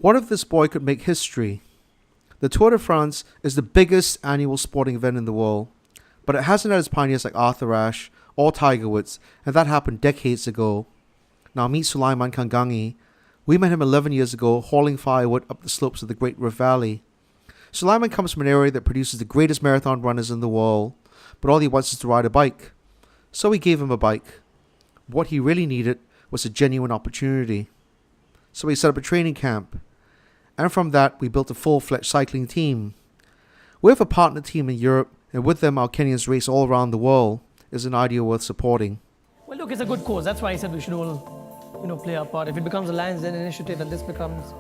What if this boy could make history? The Tour de France is the biggest annual sporting event in the world, but it hasn't had its pioneers like Arthur Ashe or Tiger Woods, and that happened decades ago. Now meet Sulaiman Kangangi. We met him 11 years ago hauling firewood up the slopes of the Great Rift Valley. Sulaiman comes from an area that produces the greatest marathon runners in the world, but all he wants is to ride a bike. So we gave him a bike. What he really needed was a genuine opportunity. So we set up a training camp. And from that, we built a full-fledged cycling team. We have a partner team in Europe, and with them, our Kenyans race all around the world. Is an idea worth supporting. Well, look, it's a good cause. That's why I said we should all, play our part. If it becomes a Lions Den initiative, and this becomes,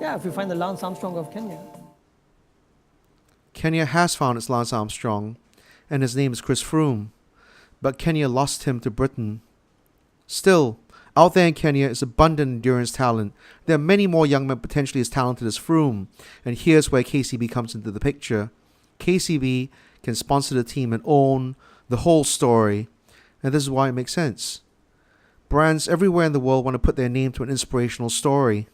if we find the Lance Armstrong of Kenya. Kenya has found its Lance Armstrong, and his name is Chris Froome. But Kenya lost him to Britain. Still, out there in Kenya is abundant endurance talent. There are many more young men potentially as talented as Froome. And here's where KCB comes into the picture. KCB can sponsor the team and own the whole story. And this is why it makes sense. Brands everywhere in the world want to put their name to an inspirational story.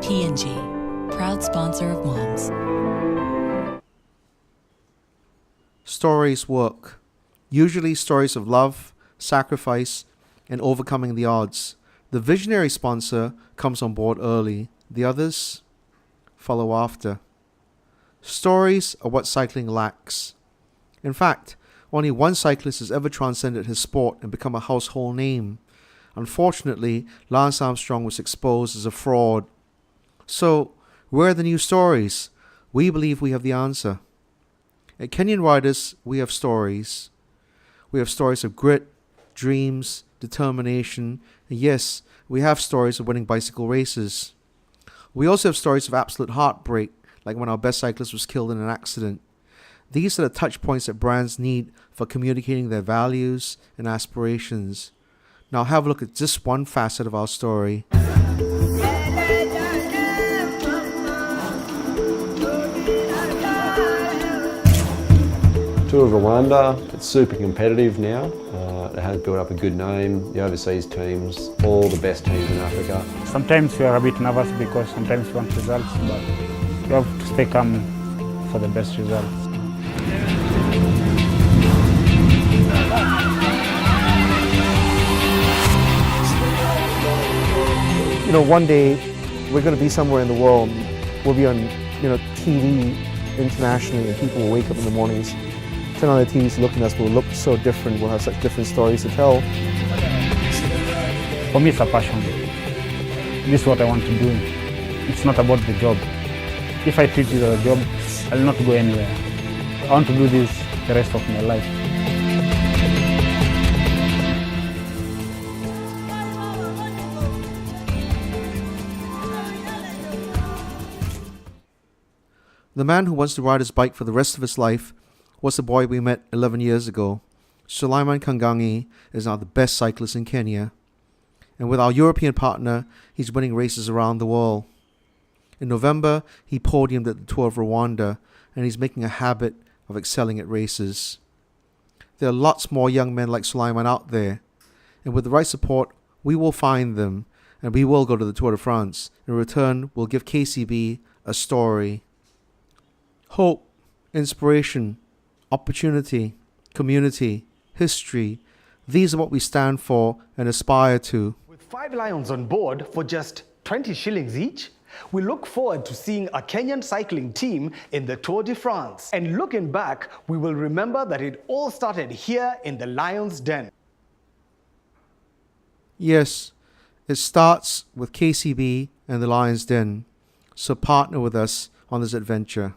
P&G, proud sponsor of moms. Stories work. Usually stories of love, sacrifice, and overcoming the odds. The visionary sponsor comes on board early. The others follow after. Stories are what cycling lacks. In fact, only one cyclist has ever transcended his sport and become a household name. Unfortunately, Lance Armstrong was exposed as a fraud. So, where are the new stories? We believe we have the answer. At Kenyan Riders, we have stories. We have stories of grit, dreams, determination, and yes, we have stories of winning bicycle races. We also have stories of absolute heartbreak, like when our best cyclist was killed in an accident. These are the touch points that brands need for communicating their values and aspirations. Now have a look at just one facet of our story. Tour of Rwanda, it's super competitive now. It has built up a good name, the overseas teams, all the best teams in Africa. Sometimes we are a bit nervous because sometimes we want results, but we have to stay calm for the best results. One day we're going to be somewhere in the world. We'll be on, TV internationally, and people will wake up in the mornings, turn on the TVs, look at us, we'll look so different, we'll have such different stories to tell. For me, it's a passion. This is what I want to do. It's not about the job. If I treat it as a job, I'll not go anywhere. I want to do this the rest of my life. The man who wants to ride his bike for the rest of his life was the boy we met 11 years ago. Sulaiman Kangangi is now the best cyclist in Kenya. And with our European partner, he's winning races around the world. In November, he podiumed at the Tour of Rwanda, and he's making a habit of excelling at races. There are lots more young men like Sulaiman out there, and with the right support, we will find them, and we will go to the Tour de France. In return, we'll give KCB a story. Hope, inspiration, opportunity, community, history. These are what we stand for and aspire to. With 5 lions on board for just 20 shillings each, We look forward to seeing a Kenyan cycling team in the Tour de France. And looking back, we will remember that it all started here in the Lion's Den. Yes, it starts with KCB and the Lion's Den. So partner with us on this adventure.